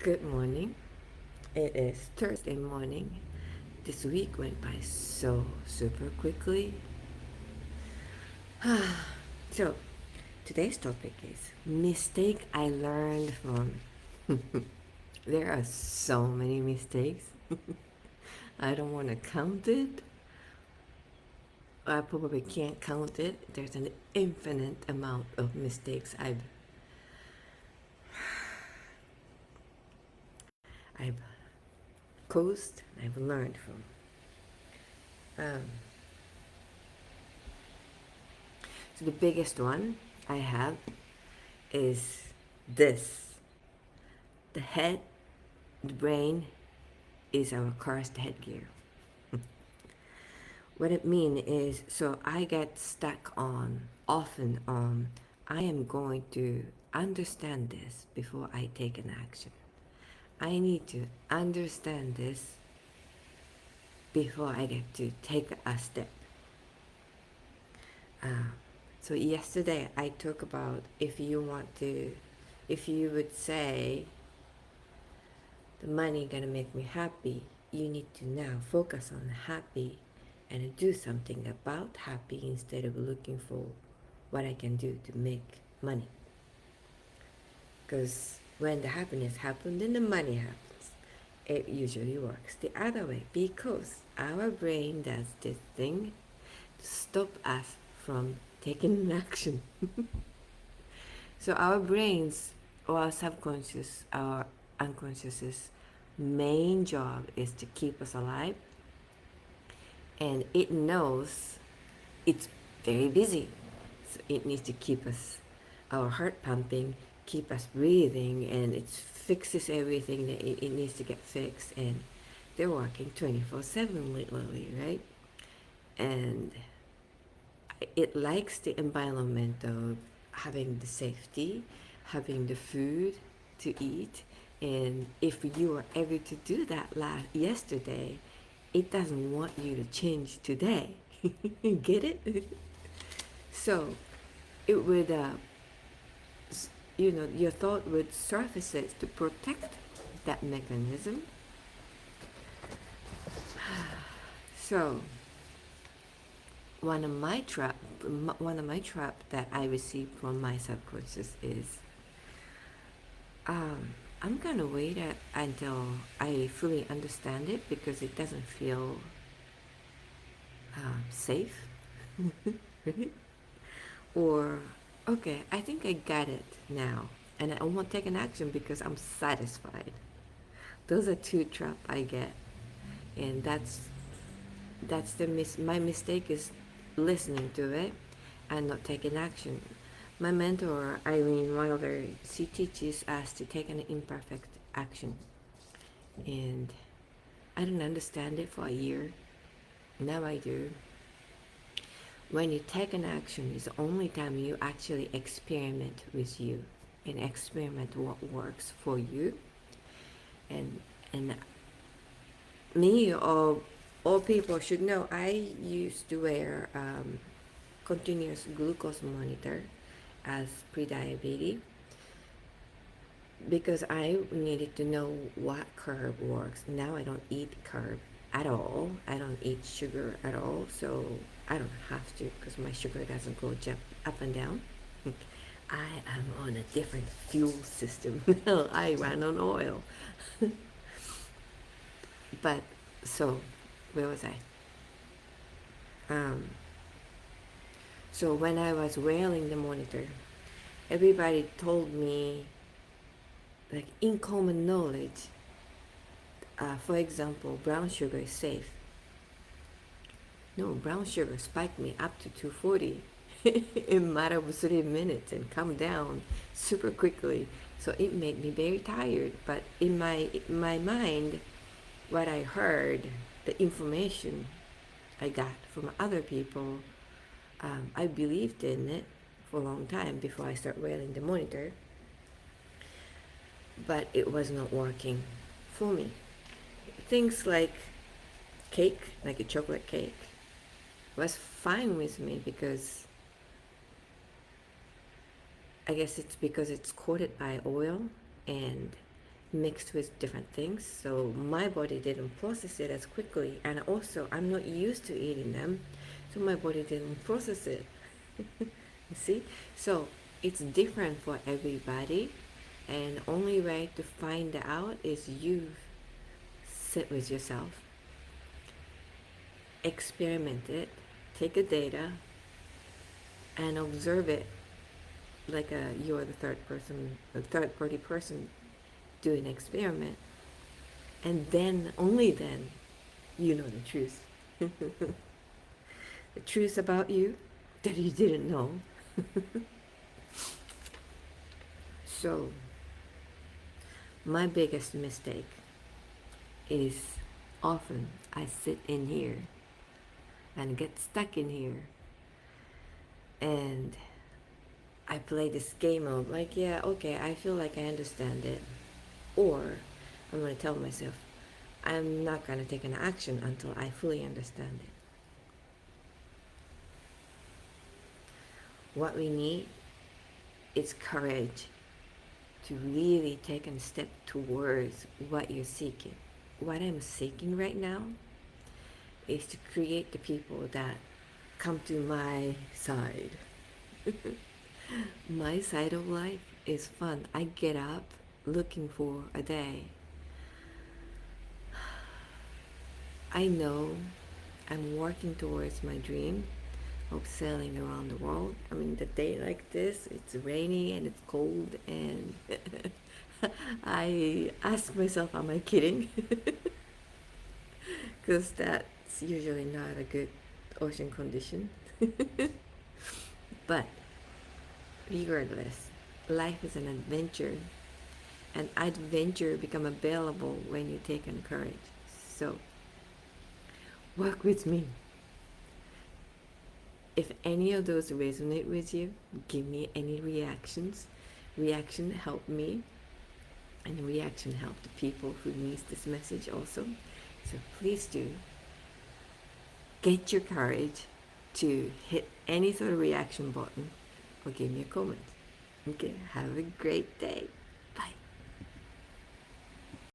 Good morning. It is Thursday morning. This week went by so super quickly. So, today's topic is mistake I learned from. There are so many mistakes. I don't want to count it. I probably can't count it. There's an infinite amount of mistakes I've caused, I've learned from. Um, so the biggest one I have is this. The head, the brain is our cursed headgear. What it means is, so I get stuck on, often on, I am going to understand this before I take an action. I need to understand this before I get to take a step. Uh, so yesterday I talked about if you would say, the money gonna make me happy, you need to now focus on happy and do something about happy instead of looking for what I can do to make money. Because when the happiness happens, then the money happens. It usually works the other way because our brain does this thing to stop us from taking action. So our brains, or our subconscious, our unconscious's main job is to keep us alive, and it knows it's very busy. So it needs to keep us, our heart pumping, keep us breathing, and it fixes everything that it needs to get fixed. And they're working 24/7 literally, right? And it likes the environment of having the safety, having the food to eat. And if you were able to do that yesterday, it doesn't want you to change today. Get it? So it would, your thought would surface it to protect that mechanism. So one of my trap that I received from my subconscious is, I'm gonna wait until I fully understand it because it doesn't feel safe. Right? Or, okay, I think I got it now, and I won't take an action because I'm satisfied. Those are two traps I get, and that's my mistake is listening to it and not taking action. My mentor Eileen Wilder, she teaches us to take an imperfect action, and I didn't understand it for a year. Now I do. When you take an action is the only time you actually experiment with you and experiment what works for you. And me or all people should know I used to wear continuous glucose monitor as pre-diabetes because I needed to know what carb works. Now I don't eat carb at all. I don't eat sugar at all, so I don't have to because my sugar doesn't go jump up and down. I am on a different fuel system now. I run on oil. But so, where was I? Um, so when I was wearing the monitor, everybody told me, like in common knowledge, for example, brown sugar is safe. No, brown sugar spiked me up to 240 in a matter of 3 minutes and come down super quickly. So it made me very tired. But in my mind, what I heard, the information I got from other people, I believed in it for a long time before I started wearing the monitor. But it was not working for me. Things like cake, like a chocolate cake, was fine with me because I guess it's because it's coated by oil and mixed with different things, so my body didn't process it as quickly, and also I'm not used to eating them, so my body didn't process it. You see, so it's different for everybody, and only way to find out is you sit with yourself, experiment it, take the data and observe it like you're the third party person doing an experiment, and then only then you know the truth. The truth about you that you didn't know. So my biggest mistake is often I sit in here and get stuck in here, and I play this game of like, yeah, okay, I feel like I understand it, or I'm going to tell myself I'm not going to take an action until I fully understand it. What we need is courage to really take a step towards what you're seeking. What I'm seeking right now is to create the people that come to my side. My side of life is fun. I get up looking for a day. I know I'm working towards my dream of sailing around the world. I mean, the day like this, it's rainy and it's cold, and I ask myself, am I kidding? Because that's usually not a good ocean condition. But regardless, life is an adventure, and adventure become available when you take on courage. So work with me. If any of those resonate with you, give me any reactions. Reaction help me, and reaction help the people who needs this message also. So please do get your courage to hit any sort of reaction button or give me a comment. Okay, have a great day.